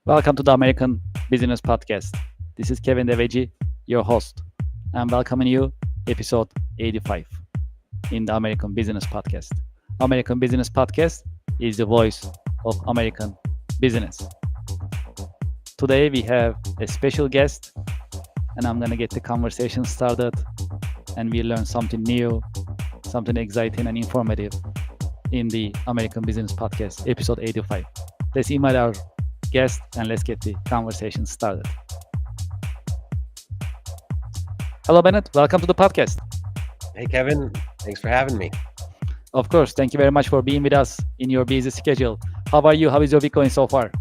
Welcome to the American Business Podcast. This is Kevin Deveci, your host. I'm welcoming you, episode 85 in the American Business Podcast. American Business Podcast is the voice of American business. Today we have a special guest, and I'm gonna get the conversation started, and we learn something new, something exciting and informative in the American Business Podcast, episode 85. Let's invite our guest and let's get the conversation started. Hello, Bennett. Welcome to the podcast. Hey, Kevin. Thanks for having me. Of course. Thank you very much for being with us in your busy schedule. How are you? How is your week going so far?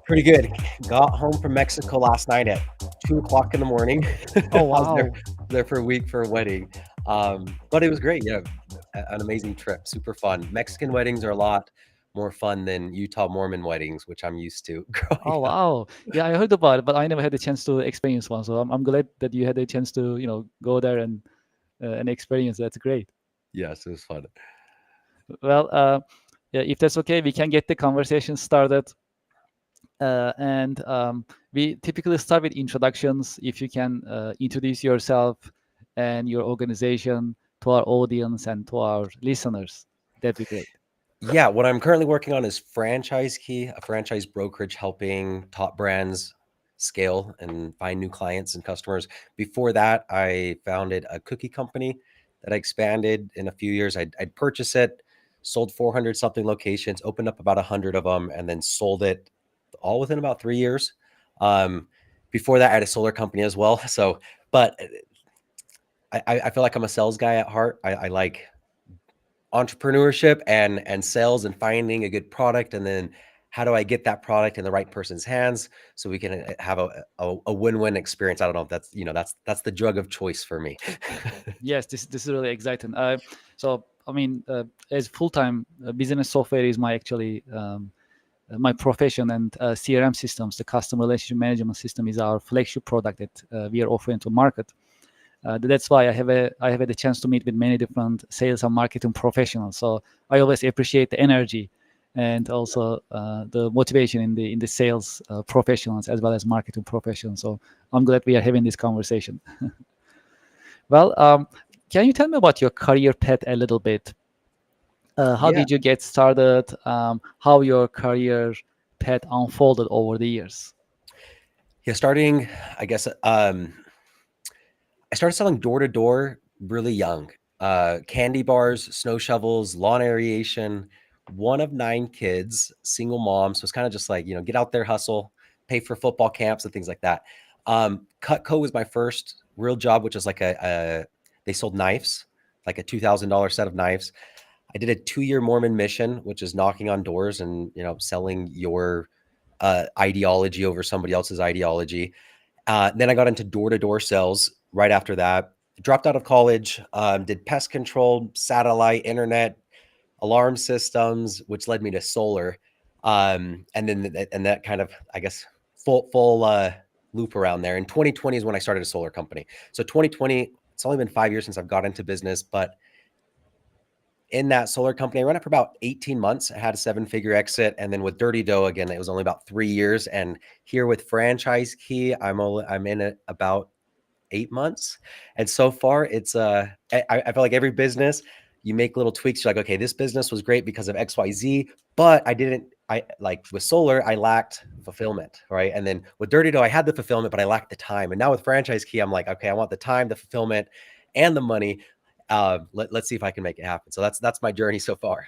Pretty good. Got home from Mexico last night at 2 o'clock in the morning. Oh, I was wow. there for a week for a wedding. But it was great. Yeah, an amazing trip. Super fun. Mexican weddings are a lot more fun than Utah Mormon weddings, which I'm used to growing Oh, up. wow. Yeah, I heard about it, but I never had the chance to experience one. So I'm glad that you had the chance to, go there and experience. That's great. Yes, it was fun. Well, yeah, if that's okay, we can get the conversation started. And we typically start with introductions. If you can introduce yourself and your organization to our audience and to our listeners, that'd be great. Yeah, what I'm currently working on is Franchise Key, a franchise brokerage helping top brands scale and find new clients and customers. Before that, I founded a cookie company that I expanded in a few years. I'd purchase it, sold 400 something locations, opened up about 100 of them, and then sold it all within about 3 years. Um, Before that, I had a solar company as well. So, but I feel like I'm a sales guy at heart. I like entrepreneurship and sales and finding a good product, and then how do I get that product in the right person's hands so we can have a win-win experience. I don't know if that's the drug of choice for me. Yes, this is really exciting. So I mean, as full-time business software is my actually my profession, and CRM systems, the customer relationship management system, is our flagship product that we are offering to market. That's why I have had a chance to meet with many different sales and marketing professionals. So I always appreciate the energy and also the motivation in the sales professionals as well as marketing professionals. So I'm glad we are having this conversation. Well, can you tell me about your career path a little bit? How Yeah. did you get started? How your career path unfolded over the years? Yeah, starting, I guess, I started selling door to door really young. Candy bars, snow shovels, lawn aeration. One of 9 kids, single mom. So it's kind of just like, get out there, hustle, pay for football camps and things like that. Cutco was my first real job, which is like they sold knives, like a $2,000 set of knives. I did a 2-year Mormon mission, which is knocking on doors and, selling your ideology over somebody else's ideology. Then I got into door-to-door sales right after that. Dropped out of college, did pest control, satellite, internet, alarm systems, which led me to solar. And that kind of, I guess, full loop around there. And 2020 is when I started a solar company. So 2020, it's only been 5 years since I've got into business, but in that solar company, I ran it for about 18 months. I had a 7-figure exit. And then with Dirty Dough, again, it was only about 3 years. And here with Franchise Key, I'm in it about 8 months. And so far it's I feel like every business, you make little tweaks. You're like, okay, this business was great because of XYZ, but I like with solar, I lacked fulfillment, right? And then with Dirty Dough, I had the fulfillment, but I lacked the time. And now with Franchise Key, I'm like, okay, I want the time, the fulfillment, and the money. Let's see if I can make it happen. So that's my journey so far.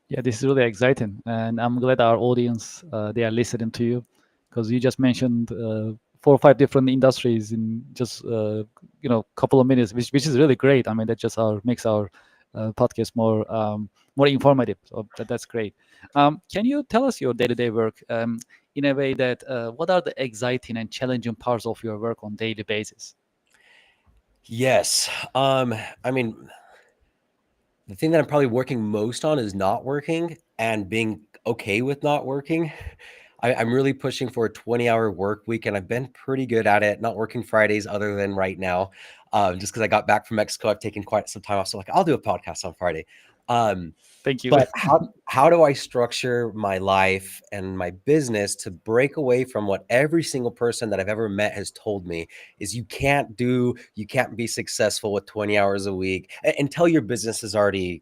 Yeah, this is really exciting, and I'm glad our audience they are listening to you, because you just mentioned 4 or 5 different industries in just couple of minutes, which is really great. I mean, that just makes our podcast more informative. So that's great. Can you tell us your day-to-day work in a way that what are the exciting and challenging parts of your work on daily basis? Yes. I mean, the thing that I'm probably working most on is not working and being okay with not working. I'm really pushing for a 20-hour work week, and I've been pretty good at it. Not working Fridays, other than right now, just because I got back from Mexico. I've taken quite some time off, so like I'll do a podcast on Friday. Um, Thank you. But how do I structure my life and my business to break away from what every single person that I've ever met has told me is you can't be successful with 20 hours a week until your business is already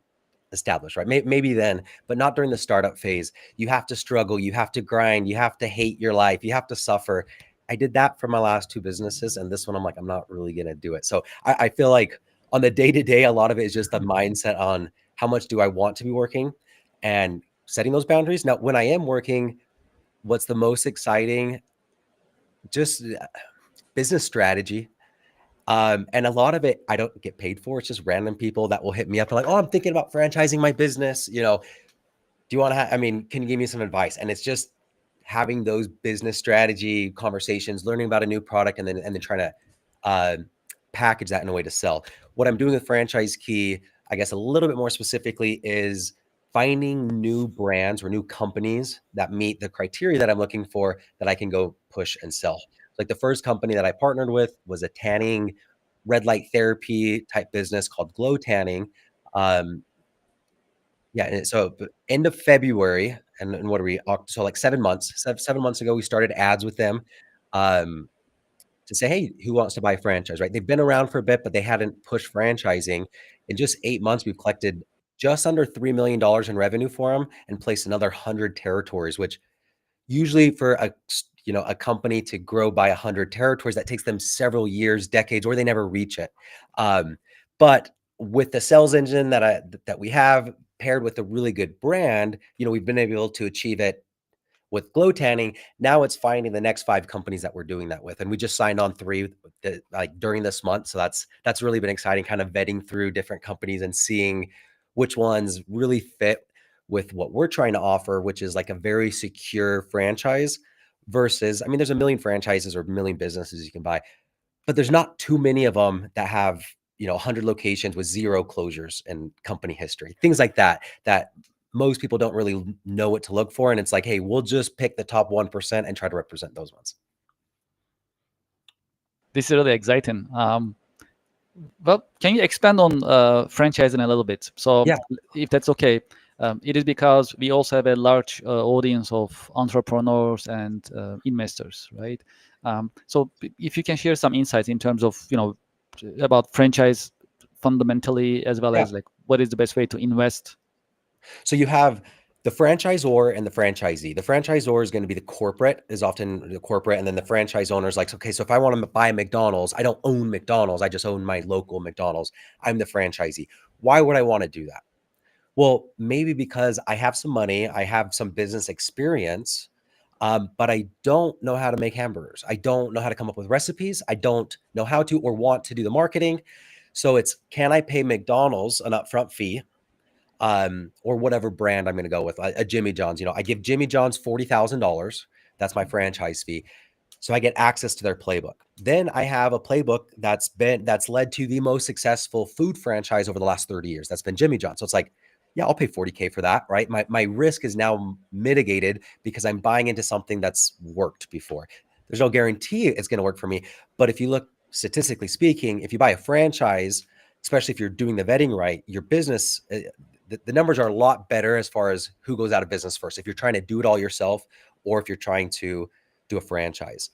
established, right? Maybe then, but not during the startup phase. You have to struggle, you have to grind, you have to hate your life, you have to suffer. I did that for my last two businesses, and this one I'm like, I'm not really gonna do it. So I feel like on the day to day, a lot of it is just the mindset on how much do I want to be working and setting those boundaries. Now, when I am working, what's the most exciting? Just business strategy. And a lot of it I don't get paid for. It's just random people that will hit me up and like, oh, I'm thinking about franchising my business. Do you want to I mean, can you give me some advice? And it's just having those business strategy conversations, learning about a new product, and then trying to uh, package that in a way to sell. What I'm doing with Franchise Key, I guess a little bit more specifically, is finding new brands or new companies that meet the criteria that I'm looking for that I can go push and sell. Like the first company that I partnered with was a tanning red light therapy type business called Glow Tanning. Um, yeah, and so end of February, and what are we? So like 7 months, 7 months ago, we started ads with them um, to say, hey, who wants to buy a franchise? Right? They've been around for a bit, but they hadn't pushed franchising. In just 8 months, we've collected just under $3 million in revenue for them and placed another 100 territories, which usually for a company to grow by 100 territories, that takes them several years, decades, or they never reach it. Um, but with the sales engine that we have paired with a really good brand, we've been able to achieve it with glow tanning. Now it's finding the next 5 companies that we're doing that with, and we just signed on 3 like during this month. So that's really been exciting, kind of vetting through different companies and seeing which ones really fit with what we're trying to offer, which is like a very secure franchise versus, I mean, there's a million franchises or a million businesses you can buy, but there's not too many of them that have 100 locations with 0 closures in company history, things like that most people don't really know what to look for. And it's like, hey, we'll just pick the top 1% and try to represent those ones. This is really exciting. Well, can you expand on franchising a little bit? So, Yeah. if that's okay, it is because we also have a large audience of entrepreneurs and investors, right? So, if you can share some insights in terms of about franchise fundamentally, as well Yeah. as like what is the best way to invest. So you have the franchisor and the franchisee. The franchisor is going to be is often the corporate. And then the franchise owner is like, okay, so if I want to buy McDonald's, I don't own McDonald's. I just own my local McDonald's. I'm the franchisee. Why would I want to do that? Well, maybe because I have some money, I have some business experience, but I don't know how to make hamburgers. I don't know how to come up with recipes. I don't know how to or want to do the marketing. So can I pay McDonald's an upfront fee, or whatever brand I'm going to go with, a Jimmy John's? I give Jimmy John's $40,000. That's my franchise fee. So I get access to their playbook. Then I have a playbook that's led to the most successful food franchise over the last 30 years. That's been Jimmy John's. So it's like, yeah, I'll pay 40K for that, right? My risk is now mitigated because I'm buying into something that's worked before. There's no guarantee it's going to work for me. But if you look statistically speaking, if you buy a franchise, especially if you're doing the vetting right, your business, the numbers are a lot better as far as who goes out of business first. If you're trying to do it all yourself, or if you're trying to do a franchise.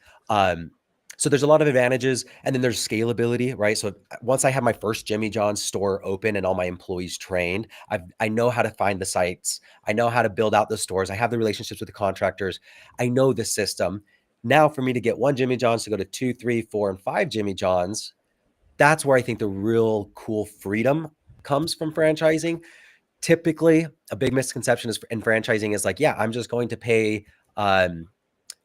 So there's a lot of advantages, and then there's scalability, right? So once I have my first Jimmy John's store open and all my employees trained, I know how to find the sites. I know how to build out the stores. I have the relationships with the contractors. I know the system. Now for me to get one Jimmy John's to go to 2, 3, 4, and 5 Jimmy John's, that's where I think the real cool freedom comes from franchising. Typically, a big misconception is in franchising is like, yeah, I'm just going to pay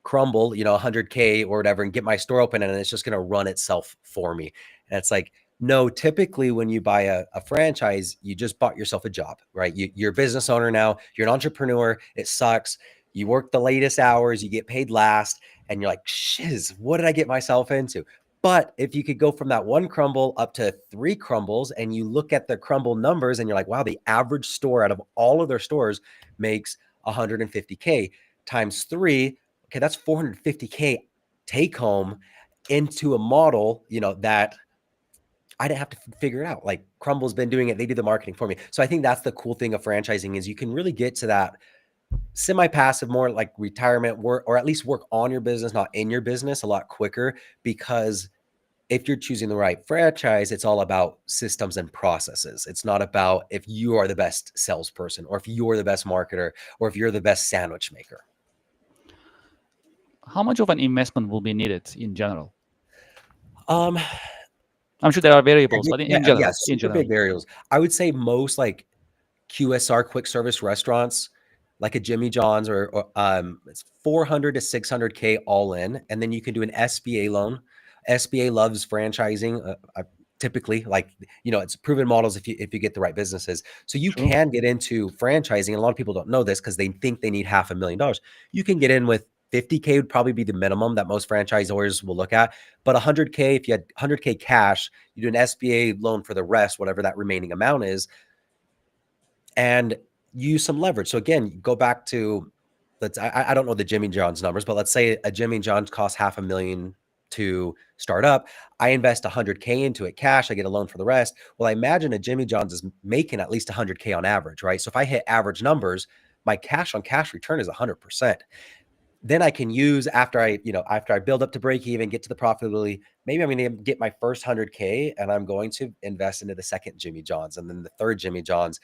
Crumble, 100K or whatever, and get my store open, and it's just going to run itself for me. And it's like, no, typically when you buy a franchise, you just bought yourself a job, right? You're a business owner now, you're an entrepreneur. It sucks. You work the latest hours, you get paid last, and you're like, shiz, what did I get myself into? But if you could go from that 1 crumble up to 3 crumbles, and you look at the crumble numbers and you're like, wow, the average store out of all of their stores makes 150K times 3. Okay, that's 450K take home into a model, that I didn't have to figure it out. Like Crumble's been doing it. They do the marketing for me. So I think that's the cool thing of franchising is you can really get to that semi-passive, more like retirement work, or at least work on your business, not in your business, a lot quicker. Because if you're choosing the right franchise, it's all about systems and processes. It's not about if you are the best salesperson or if you're the best marketer or if you're the best sandwich maker. How much of an investment will be needed in general? Um, I'm sure there are variables, but yeah, in yeah, general, in super big general. variables. I would say most like QSR, quick service restaurants, like a Jimmy John's, it's 400 to 600K all in, and then you can do an SBA loan. SBA loves franchising. Typically, like it's proven models if you get the right businesses. So you True. can get into franchising. And a lot of people don't know this because they think they need $500,000. You can get in with 50K would probably be the minimum that most franchisors will look at. But 100K, if you had 100K cash, you do an SBA loan for the rest, whatever that remaining amount is, and use some leverage. So again, go back to I don't know the Jimmy John's numbers, but let's say a Jimmy John's costs $500,000 to start up. I invest 100K into it cash. I get a loan for the rest. Well, I imagine a Jimmy John's is making at least 100K on average, right? So if I hit average numbers, my cash on cash return is 100%. Then I can use after I build up to break even, get to the profitability, maybe I'm going to get my first 100K and I'm going to invest into the second Jimmy John's and then the third Jimmy John's.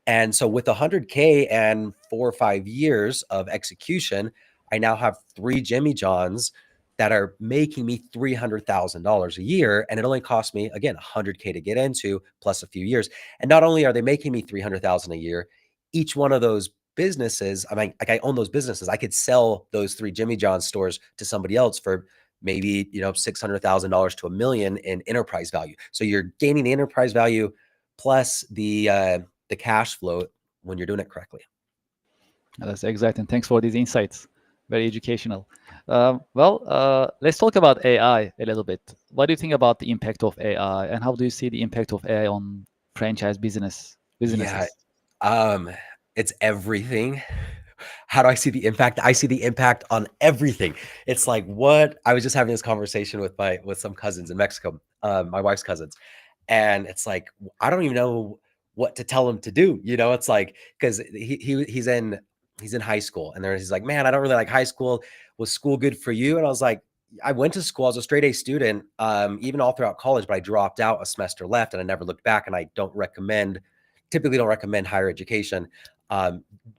And so with 100K and 4 or 5 years of execution, I now have 3 Jimmy John's that are making me $300,000 a year. And it only cost me, again, 100K to get into plus a few years. And not only are they making me 300,000 a year, each one of those businesses, I mean, like I own those businesses. I could sell those 3 Jimmy John's stores to somebody else for maybe, $600,000 to $1 million in enterprise value. So you're gaining the enterprise value plus the cash flow when you're doing it correctly. That's exciting. Thanks for these insights. Very educational. Let's talk about AI a little bit. What do you think about the impact of AI, and how do you see the impact of AI on franchise Yeah, businesses? um, it's everything. How do I see the impact? I see the impact on everything. It's like what I was just having this conversation with some cousins in Mexico, my wife's cousins, and it's like I don't even know what to tell him to do. It's like because he's in high school, and he's like, man, I don't really like high school. Was school good for you? And I was like, I went to school. I was a straight A student, even all throughout college, but I dropped out a semester left, and I never looked back. And I typically don't recommend higher education.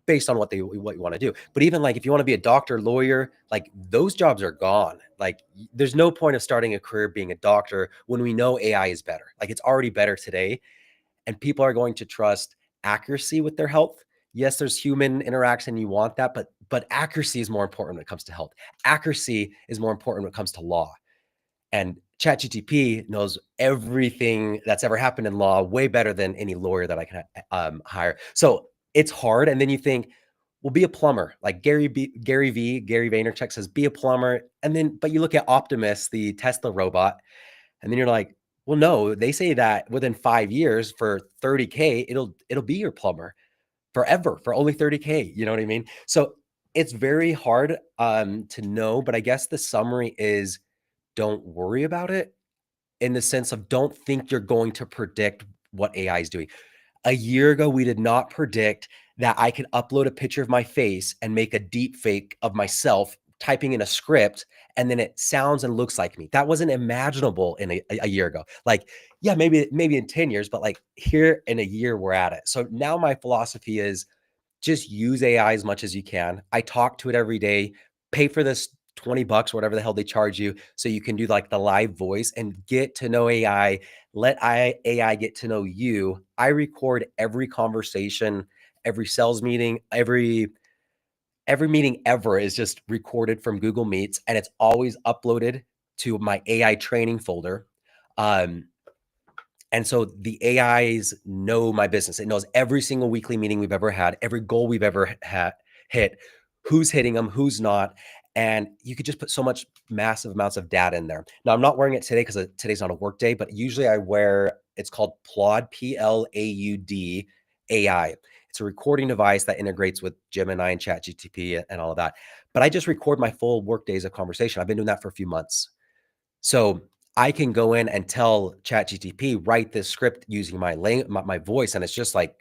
Based on what you want to do. But even like if you want to be a doctor, lawyer, like those jobs are gone. Like there's no point of starting a career being a doctor when we know AI is better. Like it's already better today, and people are going to trust accuracy with their health. Yes, there's human interaction, you want that, but accuracy is more important when it comes to health. Accuracy is more important when it comes to law. And ChatGPT knows everything that's ever happened in law way better than any lawyer that I can hire. So it's hard. And then you think, well, be a plumber. Like Gary Vaynerchuk says, be a plumber. But you look at Optimus, the Tesla robot, and then you're like, well, no, they say that within 5 years for 30K, it'll be your plumber forever for only 30K. You know what I mean? So it's very hard to know, but I guess the summary is don't worry about it in the sense of don't think you're going to predict what AI is doing. A year ago, we did not predict that I could upload a picture of my face and make a deep fake of myself typing in a script, and then it sounds and looks like me. That wasn't imaginable in a year ago. Like, yeah, maybe in 10 years, but like here in a year, we're at it. So now my philosophy is just use AI as much as you can. I talk to it every day, pay for this $20, whatever the hell they charge you, so you can do like the live voice and get to know AI. Let AI get to know you. I record every conversation, every sales meeting, every meeting ever is just recorded from Google Meets, and it's always uploaded to my AI training folder. Um, and so the AIs know my business. It knows every single weekly meeting we've ever had, every goal we've ever hit, who's hitting them, who's not. And you could just put so much massive amounts of data in there. Now, I'm not wearing it today because today's not a work day, but usually I wear, it's called Plaud, Plaud AI. It's a recording device that integrates with Gemini and ChatGPT and all of that. But I just record my full work days of conversation. I've been doing that for a few months. So I can go in and tell ChatGTP, write this script using my voice, and it's just like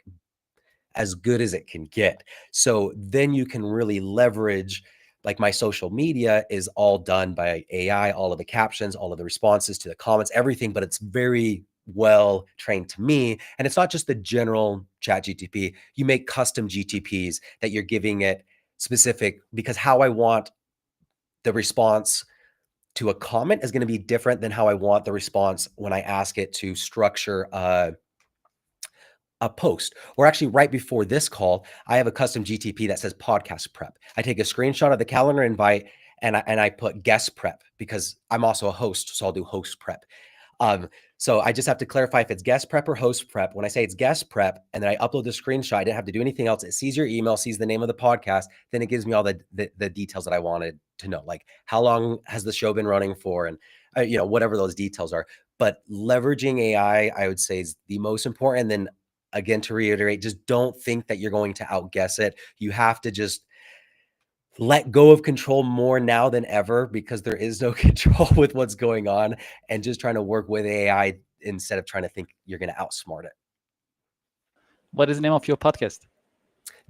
as good as it can get. So then you can really leverage, like, my social media is all done by AI, all of the captions, all of the responses to the comments, everything, but it's very well trained to me. And it's not just the general chat GTP. You make custom GTPs that you're giving it specific, because how I want the response to a comment is going to be different than how I want the response when I ask it to structure a post. Or actually, right before this call, I have a custom GTP that says podcast prep. I take a screenshot of the calendar invite and I put guest prep, because I'm also a host, so I'll do host prep. So I just have to clarify if it's guest prep or host prep. When I say it's guest prep and then I upload the screenshot, I didn't have to do anything else. It sees your email, sees the name of the podcast, then it gives me all the details that I wanted to know, like how long has the show been running for, and whatever those details are. But leveraging AI, I would say, is the most important. And then again, to reiterate, just don't think that you're going to outguess it. You have to just let go of control more now than ever, because there is no control with what's going on, and just trying to work with AI instead of trying to think you're going to outsmart it. What is the name of your podcast?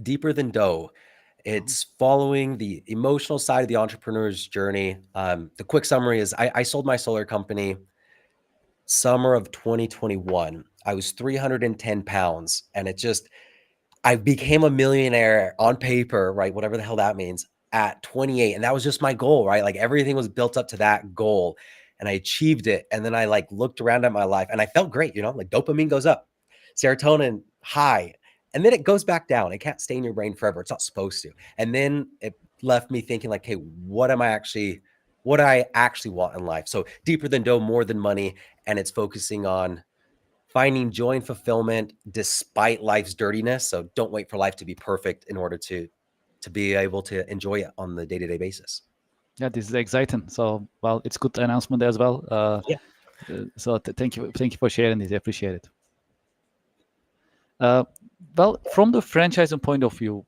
Deeper Than Dough. It's following the emotional side of the entrepreneur's journey. The quick summary is I sold my solar company summer of 2021. I was 310 pounds, and I became a millionaire on paper, right? Whatever the hell that means, at 28. And that was just my goal, right? Like, everything was built up to that goal, and I achieved it. And then I like looked around at my life and I felt great, like dopamine goes up, serotonin high, and then it goes back down. It can't stay in your brain forever. It's not supposed to. And then it left me thinking like, hey, what do I actually want in life? So Deeper Than Dough, more than money. And it's focusing on finding joy and fulfillment despite life's dirtiness. So don't wait for life to be perfect in order to be able to enjoy it on the day-to-day basis. Yeah, this is exciting. So, well, it's good announcement as well. Yeah. So thank you for sharing this. I appreciate it. Well, from the franchising point of view,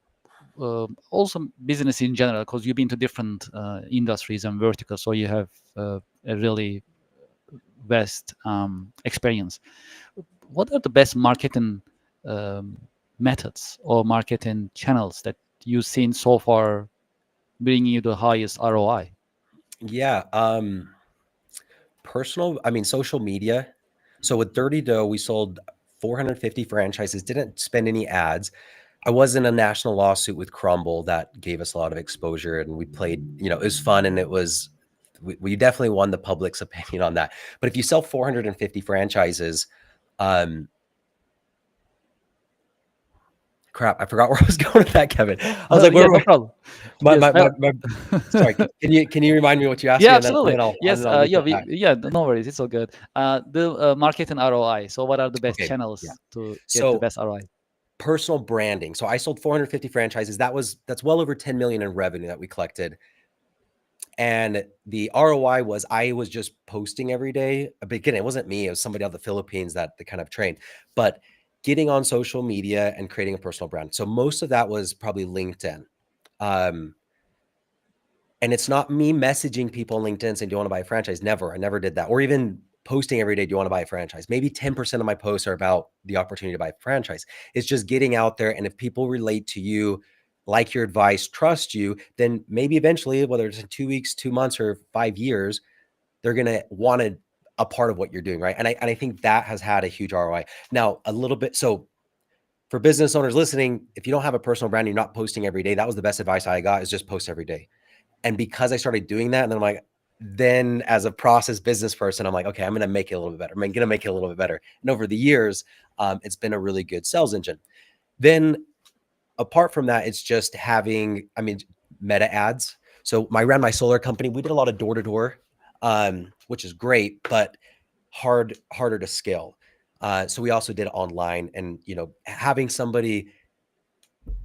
also business in general, because you've been to different industries and verticals, so you have a really vast experience. What are the best marketing methods or marketing channels that you've seen so far bringing you the highest ROI? Yeah. Social media. So with Dirty Dough, we sold 450 franchises, didn't spend any ads. I was in a national lawsuit with Crumble that gave us a lot of exposure, and we played, it was fun, and we definitely won the public's opinion on that. But if you sell 450 franchises, crap, I forgot where I was going with that, Kevin. I was like, yeah, no problem. Sorry, can you remind me what you asked Yeah, me? absolutely. Yes, Yeah. no worries. It's all good. The marketing ROI. So what are the best Okay. channels Yeah. to get the So best ROI? personal branding. So I sold 450 franchises. That's well over 10 million in revenue that we collected. And the ROI was, I was just posting every day. Again, it wasn't me, it was somebody out of the Philippines that they kind of trained, but getting on social media and creating a personal brand. So most of that was probably LinkedIn. And it's not me messaging people on LinkedIn saying, do you want to buy a franchise? Never. I never did that. Or even posting every day, do you want to buy a franchise? Maybe 10% of my posts are about the opportunity to buy a franchise. It's just getting out there. And if people relate to you, like your advice, trust you, then maybe eventually, whether it's in 2 weeks, 2 months, or 5 years, they're going to want a part of what you're doing. Right. And I think that has had a huge ROI. Now, a little bit. So for business owners listening, if you don't have a personal brand, you're not posting every day. That was the best advice I got, is just post every day. And because I started doing that, and then I'm like, then as a process business person, I'm like, okay, I'm going to make it a little bit better. I'm going to make it a little bit better. And over the years, it's been a really good sales engine. Then apart from that, it's just having, meta ads. So I ran my solar company. We did a lot of door-to-door, which is great, but harder to scale. So we also did online, and, having somebody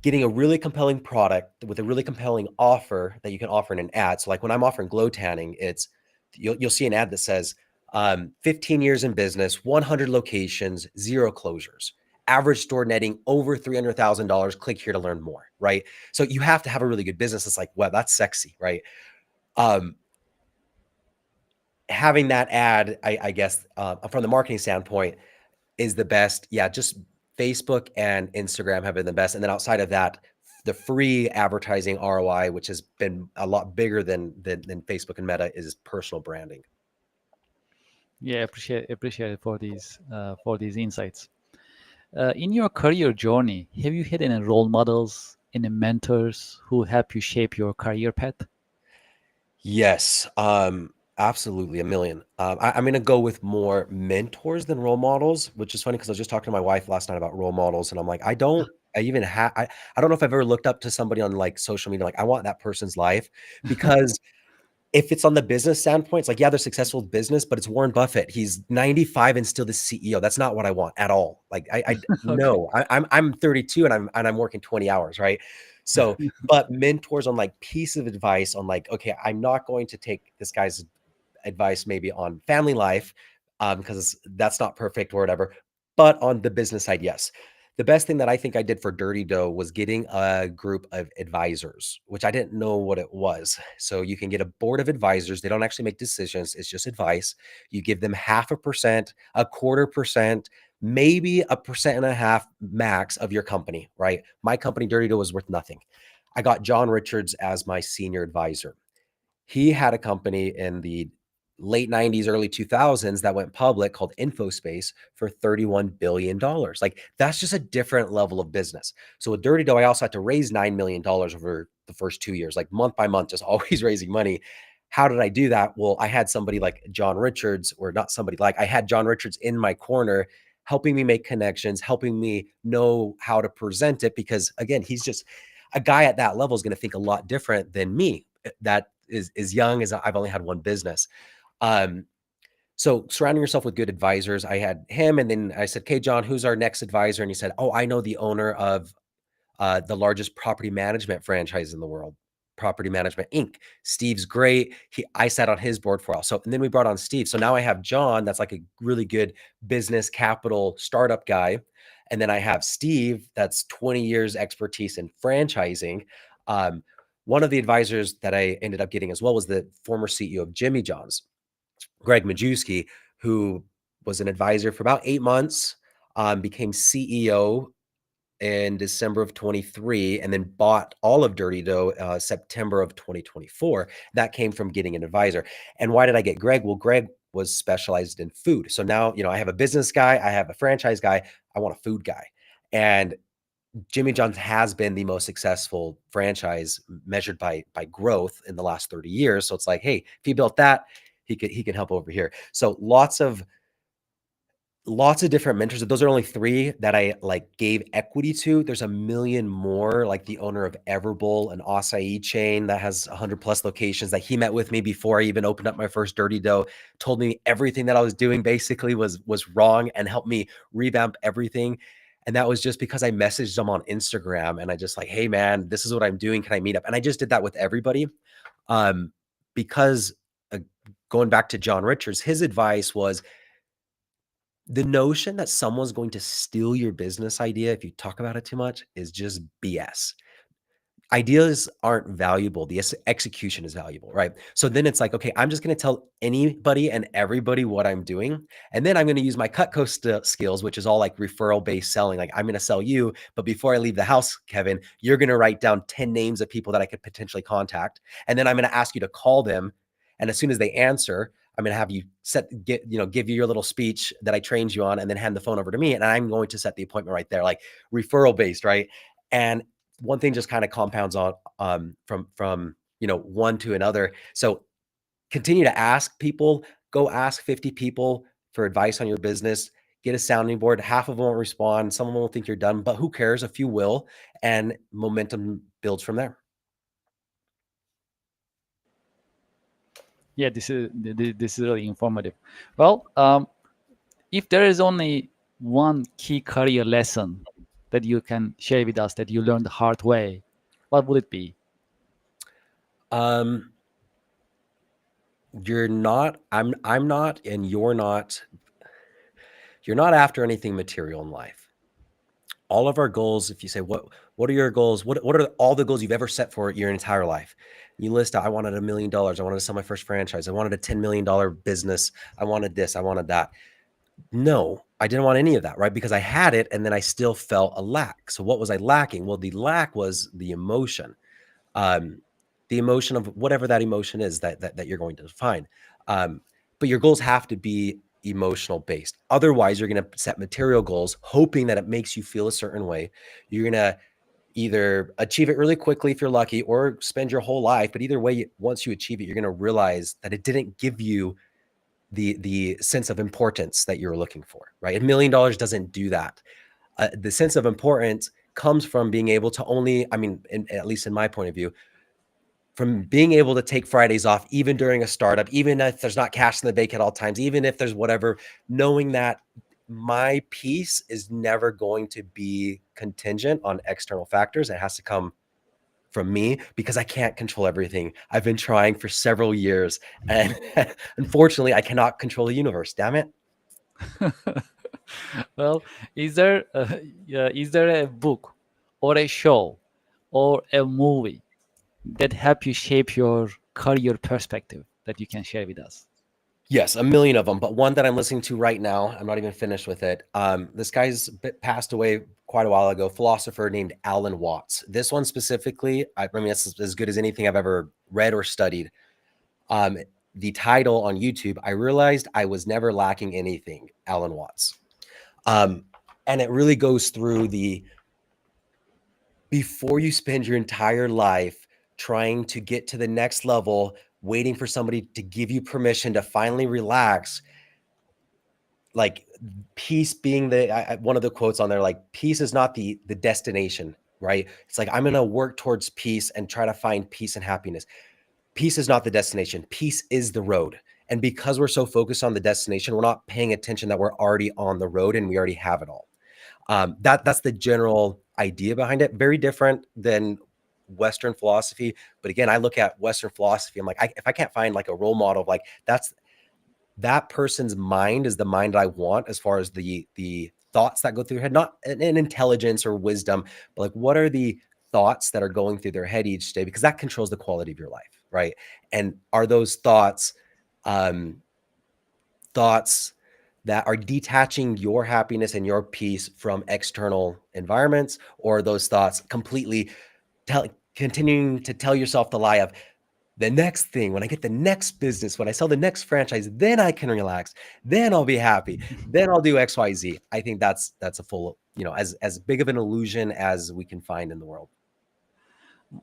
getting a really compelling product with a really compelling offer that you can offer in an ad. So like when I'm offering glow tanning, you'll see an ad that says 15 years in business, 100 locations, 0 closures, average store netting over $300,000. Click here to learn more, right? So you have to have a really good business. It's like, wow, that's sexy, right? having that ad, I guess, from the marketing standpoint, is the best. Yeah, just Facebook and Instagram have been the best. And then outside of that, the free advertising ROI, which has been a lot bigger than Facebook and Meta, is personal branding. Yeah, appreciate it for these insights. In your career journey, have you had any role models, any mentors who help you shape your career path? Yes, absolutely, a million. I'm gonna go with more mentors than role models, which is funny because I was just talking to my wife last night about role models, and I'm like, I don't know if I've ever looked up to somebody on like social media, like I want that person's life because if it's on the business standpoint, it's like, yeah, they're successful with business, but it's Warren Buffett. He's 95 and still the CEO. That's not what I want at all. Like I Okay. no, I'm 32 and I'm working 20 hours, right? So, but mentors on like piece of advice on like, okay, I'm not going to take this guy's advice maybe on family life, because that's not perfect or whatever. But on the business side, yes. The best thing that I think I did for Dirty Dough was getting a group of advisors, which I didn't know what it was. So you can get a board of advisors. They don't actually make decisions, it's just advice. You give them 0.5%, a 1/4%, maybe 1.5% max of your company, right? My company, Dirty Dough, was worth nothing. I got John Richards as my senior advisor. He had a company in the late 90s, early 2000s that went public called InfoSpace for $31 billion. Like that's just a different level of business. So with Dirty Dough, I also had to raise $9 million over the first 2 years, like month by month, just always raising money. How did I do that? Well, I had somebody like John Richards, or not somebody like, I had John Richards in my corner, helping me make connections, helping me know how to present it. Because again, he's just a guy at that level is going to think a lot different than me. That is young, as I've only had one business. Um, so surrounding yourself with good advisors, I had him, and then I said, "Okay, John, who's our next advisor?" And he said, "Oh, I know the owner of the largest property management franchise in the world, Property Management Inc. Steve's great. I sat on his board for a while. So, and then we brought on Steve. So now I have John, that's like a really good business capital startup guy. And then I have Steve, that's 20 years expertise in franchising. Um, one of the advisors that I ended up getting as well was the former CEO of Jimmy John's, Greg Majewski, who was an advisor for about 8 months, became CEO in December of 23, and then bought all of Dirty Dough September of 2024. That came from getting an advisor. And why did I get Greg? Well, Greg was specialized in food. So now, I have a business guy, I have a franchise guy, I want a food guy. And Jimmy John's has been the most successful franchise measured by growth in the last 30 years. So it's like, hey, if he built that, he can help over here. So lots of different mentors. Those are only three that I like gave equity to. There's a million more, like the owner of Everbowl, an acai chain that has 100 plus locations, that he met with me before I even opened up my first Dirty Dough, told me everything that I was doing basically was wrong, and helped me revamp everything. And that was just because I messaged them on Instagram, and I just like, hey man, this is what I'm doing. Can I meet up? And I just did that with everybody. Um, because uh, going back to John Richards, his advice was, the notion that someone's going to steal your business idea if you talk about it too much is just BS. Ideas aren't valuable. The execution is valuable, right? So then it's like, okay, I'm just going to tell anybody and everybody what I'm doing. And then I'm going to use my Cutco skills, which is all like referral based selling. Like, I'm going to sell you, but before I leave the house, Kevin, you're going to write down 10 names of people that I could potentially contact. And then I'm going to ask you to call them. And as soon as they answer, I'm going to have you give you your little speech that I trained you on, and then hand the phone over to me. And I'm going to set the appointment right there, like referral based, right? And one thing just kind of compounds on, from one to another. So continue to ask people. Go ask 50 people for advice on your business. Get a sounding board. Half of them won't respond. Some of them will think you're done, but who cares? A few will, and momentum builds from there. Yeah, this is really informative. Well, if there is only one key career lesson that you can share with us that you learned the hard way, what would it be? Um, you're not. I'm not, and you're not. You're not after anything material in life. All of our goals, if you say, what are your goals? What are all the goals you've ever set for your entire life? You list out, I wanted $1 million. I wanted to sell my first franchise. I wanted a $10 million business. I wanted this. I wanted that. No, I didn't want any of that, right? Because I had it and then I still felt a lack. So what was I lacking? Well, the lack was the emotion. Um, the emotion of whatever that emotion is that you're going to define. But your goals have to be emotional based. Otherwise, you're going to set material goals, hoping that it makes you feel a certain way. You're going to either achieve it really quickly if you're lucky, or spend your whole life. But either way, once you achieve it, you're going to realize that it didn't give you the sense of importance that you're looking for, right? $1 million doesn't do that. The sense of importance comes from being able to only, I mean, at least in my point of view, from being able to take Fridays off, even during a startup, even if there's not cash in the bank at all times, even if there's whatever, knowing that my peace is never going to be contingent on external factors. It has to come from me because I can't control everything. I've been trying for several years, and unfortunately, I cannot control the universe. Damn it. Well, is there yeah, is there a book or a show or a movie that help you shape your career perspective that you can share with us? Yes, a million of them, but one that I'm listening to right now, I'm not even finished with it. This guy's passed away quite a while ago, philosopher named Alan Watts. This one specifically, I mean, it's as good as anything I've ever read or studied. Um, the title on YouTube, I realized I was never lacking anything, Alan Watts. And it really goes through the before you spend your entire life trying to get to the next level, waiting for somebody to give you permission to finally relax, like peace being one of the quotes on there, like peace is not the destination, right? It's like I'm going to work towards peace and try to find peace and happiness. Peace is not the destination. Peace is the road. And because we're so focused on the destination, we're not paying attention that we're already on the road and we already have it all. That's the general idea behind it. Very different than Western philosophy. But again, I look at Western philosophy. I'm like, if I can't find like a role model of like that person's mind is the mind I want, as far as the thoughts that go through their head, not an intelligence or wisdom, but like what are the thoughts that are going through their head each day, because that controls the quality of your life, right? And are those thoughts um, thoughts that are detaching your happiness and your peace from external environments, or are those thoughts completely continuing to tell yourself the lie of the next thing, when I get the next business, when I sell the next franchise, then I can relax, then I'll be happy, then I'll do XYZ. I think that's a full, as big of an illusion as we can find in the world.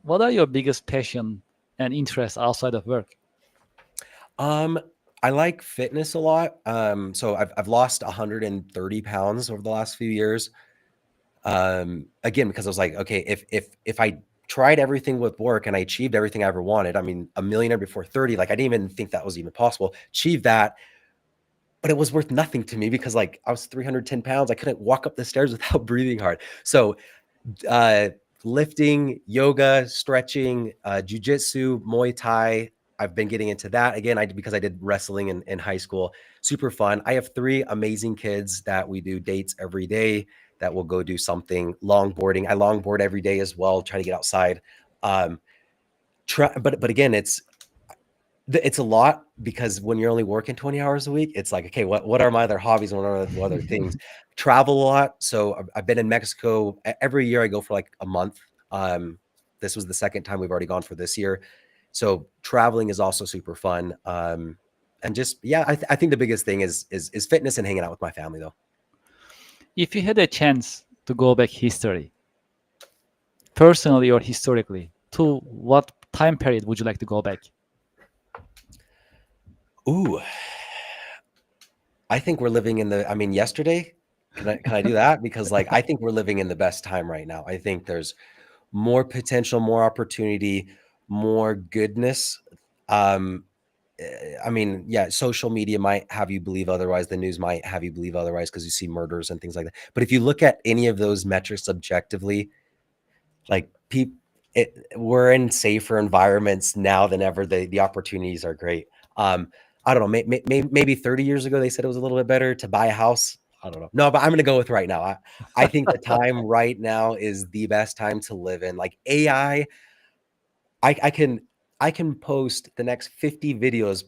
What are your biggest passion and interests outside of work? Um, I like fitness a lot. So I've lost 130 pounds over the last few years. Again, because I was like, okay, if I tried everything with work and I achieved everything I ever wanted, I mean, a millionaire before 30, like I didn't even think that was even possible. Achieve that, but it was worth nothing to me because like I was 310 pounds. I couldn't walk up the stairs without breathing hard. So uh, lifting, yoga, stretching, jujitsu, Muay Thai. I've been getting into that again. Because I did wrestling in high school. Super fun. I have 3 amazing kids that we do dates every day. That will go do something. Longboarding. I longboard every day as well. Try to get outside. Um, but again, it's a lot, because when you're only working 20 hours a week, it's like, okay, what are my other hobbies? What are the other things? Travel a lot. So I've been in Mexico every year. I go for like a month. This was the second time we've already gone for this year. So traveling is also super fun. And just, yeah, I think the biggest thing is fitness and hanging out with my family though. If you had a chance to go back history, personally or historically, to what time period would you like to go back? Ooh, I think we're living in yesterday. Can I do that? Because like, I think we're living in the best time right now. I think there's more potential, more opportunity, more goodness. Um, yeah, social media might have you believe otherwise. The news might have you believe otherwise because you see murders and things like that. But if you look at any of those metrics objectively, like we're in safer environments now than ever. The opportunities are great. I don't know. Maybe 30 years ago they said it was a little bit better to buy a house. I don't know. No, but I'm going to go with right now. I think the time right now is the best time to live in. Like AI, I can I can post the next 50 videos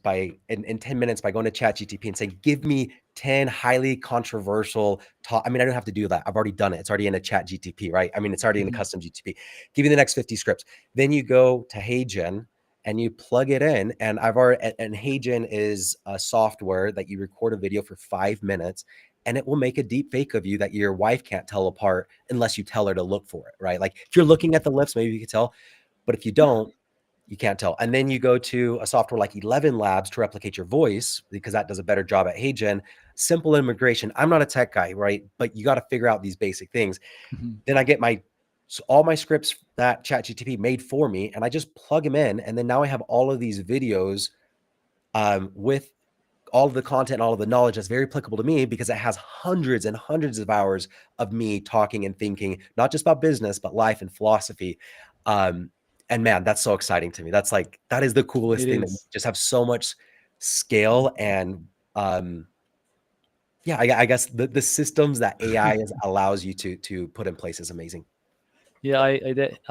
in 10 minutes by going to ChatGTP and saying, give me 10 highly controversial I mean, I don't have to do that. I've already done it. It's already in a ChatGTP, right? I mean, it's already in a Mhm. custom GTP. Give me the next 50 scripts. Then you go to HeyGen and you plug it in. And HeyGen is a software that you record a video for 5 minutes and it will make a deep fake of you that your wife can't tell apart unless you tell her to look for it, right? Like if you're looking at the lips, maybe you can tell, but if you don't, you can't tell. And then you go to a software like 11 Labs to replicate your voice because that does a better job at HeyGen. Simple immigration. I'm not a tech guy, right? But you got to figure out these basic things. Mhm. Then I get all my scripts that ChatGTP made for me, and I just plug them in. And then now I have all of these videos with all of the content, all of the knowledge that's very applicable to me because it has hundreds and hundreds of hours of me talking and thinking, not just about business, but life and philosophy. Um, and man, that's so exciting to me. That is the coolest It thing that we is. just have so much scale and yeah, I guess the systems that AI allows you to put in place is amazing. Yeah, I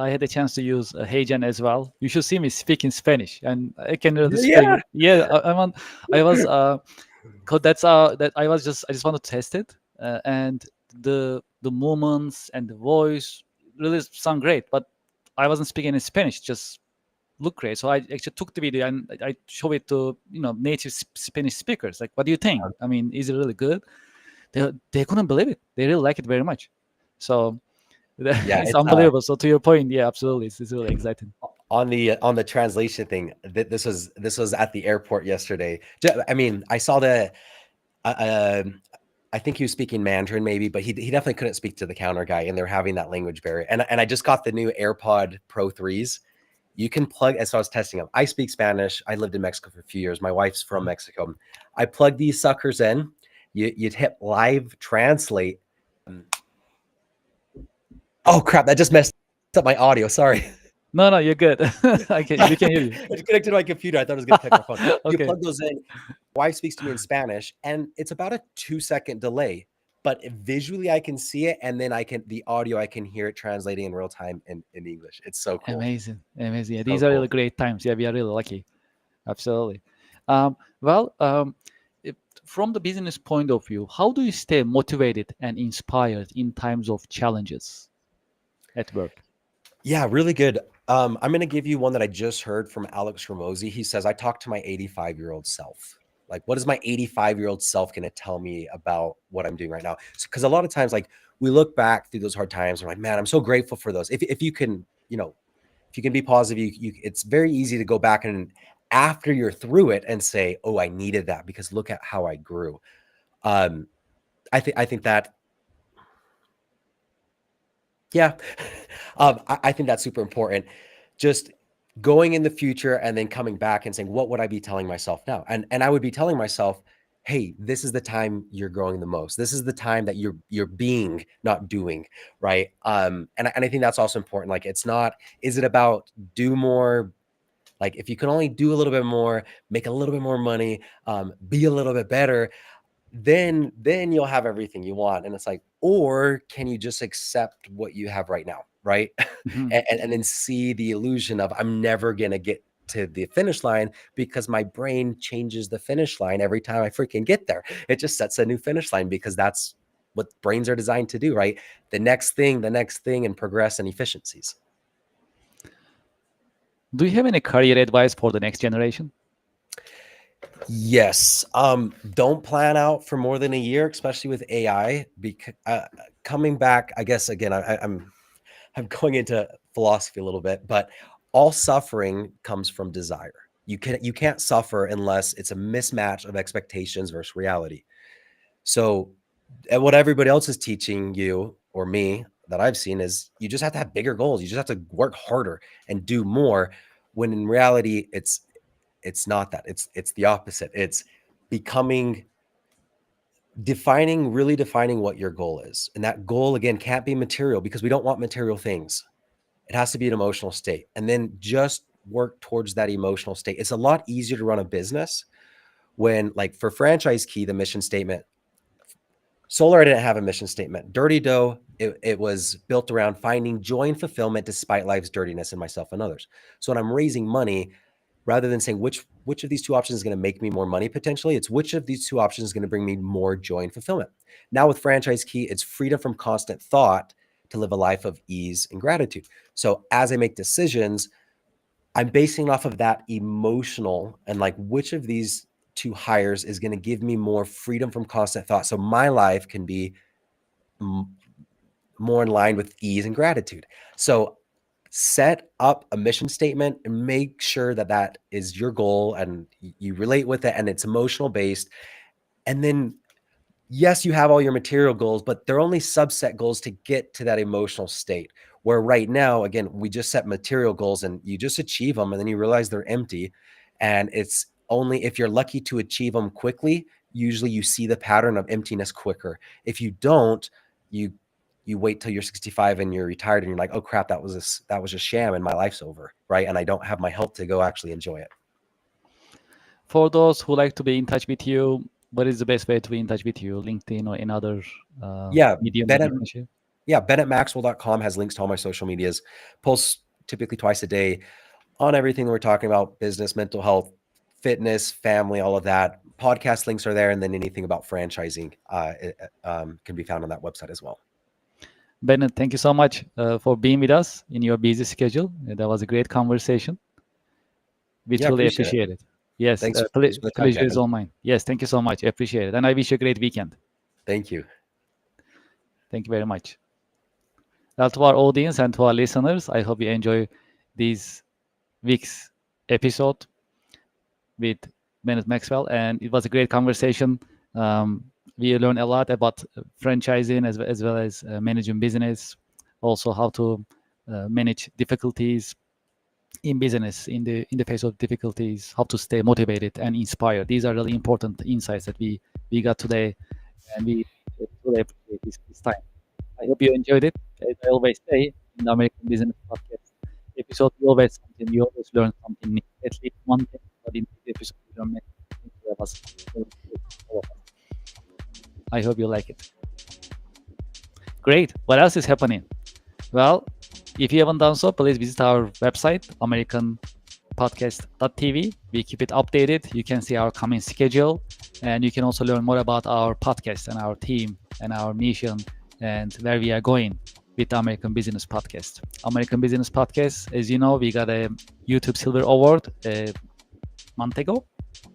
had a chance to use Heijan as well. You should see me speak in Spanish, and I can really speak. Yeah. Yeah, I'm on. I was cause that I just wanted to test it, and the movements and the voice really sound great, but I wasn't speaking in Spanish. Just look great. So I actually took the video and I show it to native Spanish speakers. Like, what do you think? I mean, is it really good? They couldn't believe it. They really like it very much. So Yeah, it's it's unbelievable. So to your point, yeah, absolutely, it's really exciting. on the translation thing. This was at the airport yesterday. I mean, I saw uh, I think he was speaking Mandarin maybe, but he definitely couldn't speak to the counter guy, and they're having that language barrier. And I just got the new AirPod Pro 3s. You can plug, as I was testing them. I speak Spanish. I lived in Mexico for a few years. My wife's from Mexico. I plug these suckers in. You'd hit live translate. Um, Oh crap! That just messed up my audio. Sorry. No, no, you're good. We can hear you. It's connected to my computer. I thought it was going to pick my phone. You Okay, plug those in. Wife speaks to me in Spanish, and it's about a 2-second delay. But visually, I can see it, and then the audio, I can hear it translating in real time in English. It's so cool. amazing, amazing. Yeah, So these are cool. really great times. Yeah, we are really lucky. Absolutely. Well, if, from the business point of view, how do you stay motivated and inspired in times of challenges at work? Yeah, really good. I'm going to give you one that I just heard from Alex Ramosi. He says, I talk to my 85-year-old self. Like, what is my 85-year-old self going to tell me about what I'm doing right now? Because a lot of times, like, we look back through those hard times and we're like, man, I'm so grateful for those. If you can, if you can be positive, it's very easy to go back and after you're through it and say, oh, I needed that because look at how I grew. Um, I think that Yeah. I think that's super important. Just going in the future and then coming back and saying, what would I be telling myself now? And I would be telling myself, hey, this is the time you're growing the most. This is the time that you're being, not doing, right? And I think that's also important. Like it's not, is it about do more? Like if you can only do a little bit more, make a little bit more money, be a little bit better, then you'll have everything you want. And it's like, or can you just accept what you have right now, right? Mhm. And then see the illusion of I'm never gonna get to the finish line because my brain changes the finish line every time I freaking get there. It just sets a new finish line because that's what brains are designed to do, right? The next thing, and progress and efficiencies. Do you have any career advice for the next generation? Yes. Don't plan out for more than a year, especially with AI. Because coming back, I guess again, I'm going into philosophy a little bit, but all suffering comes from desire. You can't suffer unless it's a mismatch of expectations versus reality. So, and what everybody else is teaching you or me that I've seen is you just have to have bigger goals. You just have to work harder and do more. When in reality, it's not that. It's the opposite. It's becoming really defining what your goal is. And that goal again can't be material because we don't want material things. It has to be an emotional state. And then just work towards that emotional state. It's a lot easier to run a business when, like, for Franchise Key, the mission statement, Solar, I didn't have a mission statement. Dirty Dough, it was built around finding joy and fulfillment despite life's dirtiness in myself and others. So when I'm raising money, rather than saying which of these two options is going to make me more money potentially. It's which of these two options is going to bring me more joy and fulfillment. Now with Franchise Key, it's freedom from constant thought to live a life of ease and gratitude. So as I make decisions, I'm basing off of that emotional and like which of these two hires is going to give me more freedom from constant thought. So my life can be more in line with ease and gratitude. So set up a mission statement and make sure that that is your goal and you relate with it and it's emotional based. And then yes, you have all your material goals, but they're only subset goals to get to that emotional state. Where right now, again, we just set material goals and you just achieve them and then you realize they're empty. And it's only if you're lucky to achieve them quickly, usually you see the pattern of emptiness quicker. If you don't, you wait till you're 65 and you're retired and you're like, oh crap, that was a sham and my life's over, right? And I don't have my health to go actually enjoy it. For those who like to be in touch with you, what is the best way to be in touch with you? LinkedIn or another medium that you can share? BennettMaxwell.com has links to all my social medias. Post typically twice a day on everything we're talking about: business, mental health, fitness, family, all of that. Podcast links are there, and then anything about franchising can be found on that website as well. Bennett, thank you so much for being with us in your busy schedule. That was a great conversation. We truly appreciate it. Yes, thanks for the time, pleasure is all mine. Yes, thank you so much. Appreciate it. And I wish you a great weekend. Thank you. Thank you very much. Well, to our audience and to our listeners, I hope you enjoy this week's episode with Bennett Maxwell. And it was a great conversation. We learned a lot about franchising as well as managing business, also how to manage difficulties in business in the face of difficulties, how to stay motivated and inspired. These are really important insights that we got today, and we really appreciate this time. I hope you enjoyed it. As I always say in the American Business Podcast episode, we always learn something new, at least one thing. But in this episode, we learn many things. I hope you like it. Great. What else is happening? Well, if you haven't done so, please visit our website, americanpodcast.tv. We keep it updated. You can see our coming schedule, and you can also learn more about our podcast and our team and our mission and where we are going with the American Business Podcast. American Business Podcast, as you know, we got a YouTube Silver Award a month ago,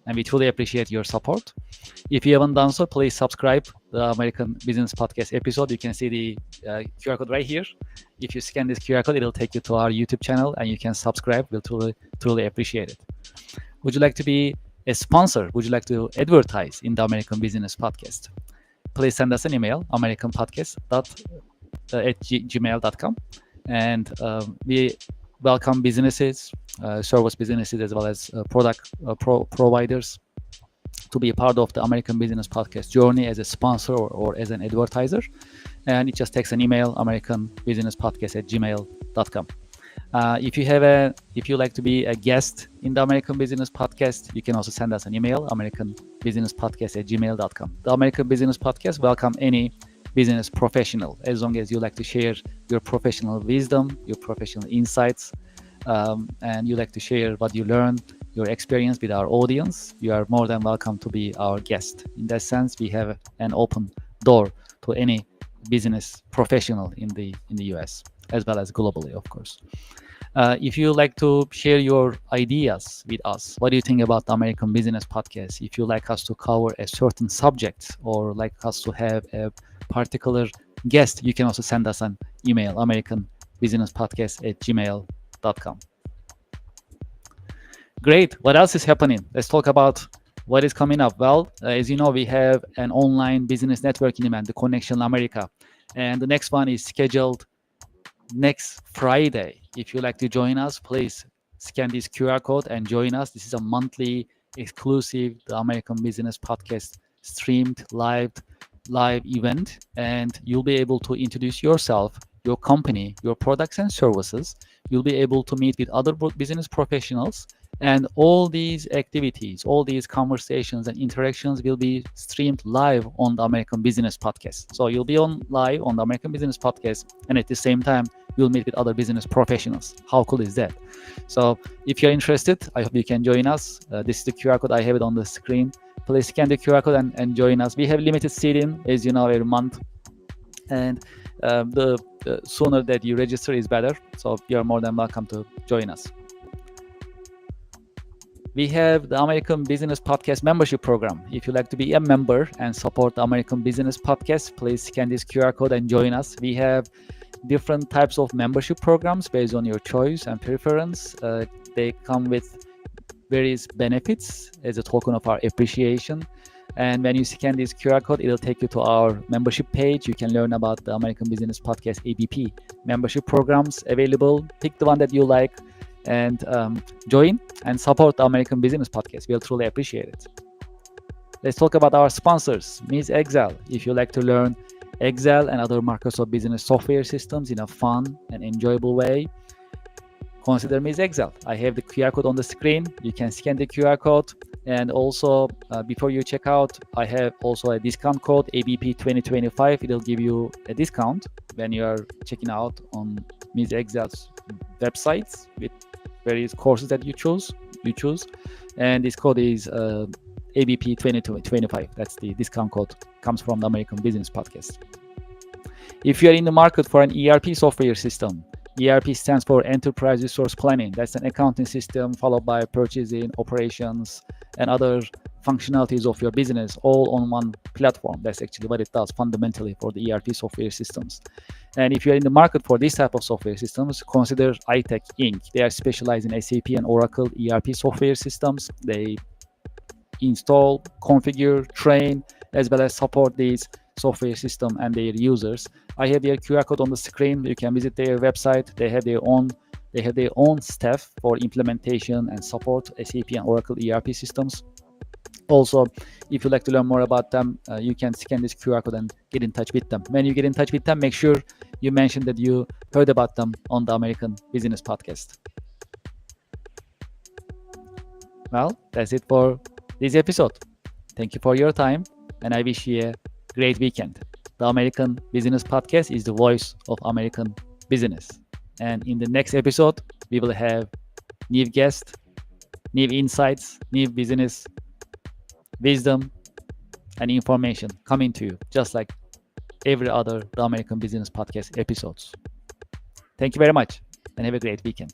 and we truly appreciate your support. If you haven't done so, please subscribe the American Business Podcast episode. You can see the QR code right here. If you scan this QR code, it'll take you to our YouTube channel and you can subscribe. We'll truly appreciate it. Would you like to be a sponsor? Would you like to advertise in the American Business Podcast? Please send us an email, americanpodcast@gmail.com. And we welcome businesses, service businesses, as well as product providers to be a part of the American Business Podcast journey as a sponsor or as an advertiser. And it just takes an email, americanbusinesspodcast@gmail.com. If you like to be a guest in the American Business Podcast, you can also send us an email, americanbusinesspodcast@gmail.com. The American Business Podcast welcome any business professional, as long as you like to share your professional wisdom, your professional insights, and you like to share what you learn, your experience with our audience. You are more than welcome to be our guest. In that sense, we have an open door to any business professional in the US, as well as globally, of course. If you like to share your ideas with us, what do you think about the American Business Podcast? If you like us to cover a certain subject or like us to have a particular guest, you can also send us an email, americanbusinesspodcast@gmail.com. Great. What else is happening? Let's talk about what is coming up. Well, as you know, we have an online business networking event, the Connection America. And the next one is scheduled next Friday. If you'd like to join us, please scan this QR code and join us. This is a monthly exclusive, the American Business Podcast streamed live event. And you'll be able to introduce yourself, your company, your products and services. You'll be able to meet with other business professionals. And all these activities, all these conversations and interactions will be streamed live on the American Business Podcast. So you'll be live on the American Business Podcast, and at the same time, you'll meet with other business professionals. How cool is that? So if you're interested, I hope you can join us. This is the QR code. I have it on the screen. Please scan the QR code and join us. We have limited seating, as you know, every month. And the sooner that you register is better. So you're more than welcome to join us. We have the American Business Podcast membership program. If you'd like to be a member and support the American Business Podcast, please scan this QR code and join us. We have different types of membership programs based on your choice and preference. They come with various benefits as a token of our appreciation. And when you scan this QR code, it'll take you to our membership page. You can learn about the American Business Podcast ABP membership programs available. Pick the one that you like and join and support the American Business Podcast. We'll truly appreciate it. Let's talk about our sponsors, Ms. Excel. If you like to learn Excel and other Microsoft Business software systems in a fun and enjoyable way, consider Ms. Excel. I have the QR code on the screen. You can scan the QR code. And also, before you check out, I have also a discount code, ABP 2025. It'll give you a discount when you are checking out on Ms. Excel's websites with various courses that you choose. And this code is ABP 2025. That's the discount code. Comes from the American Business Podcast. If you are in the market for an ERP software system, ERP stands for Enterprise Resource Planning. That's an accounting system followed by purchasing, operations, and other functionalities of your business all on one platform. That's actually what it does fundamentally for the ERP software systems. And if you're in the market for this type of software systems, consider iTech Inc. They are specialized in SAP and Oracle ERP software systems. They install, configure, train, as well as support these software system and their users. I have their QR code on the screen. You can visit their website. They have their own staff for implementation and support SAP and Oracle ERP systems. Also, if you'd like to learn more about them, you can scan this QR code and get in touch with them. When you get in touch with them, make sure you mention that you heard about them on the American Business Podcast. Well, that's it for this episode. Thank you for your time, and I wish you a great weekend. The American Business Podcast is the voice of American business. And in the next episode, we will have new guests, new insights, new business wisdom and information coming to you, just like every other The American Business Podcast episodes. Thank you very much and have a great weekend.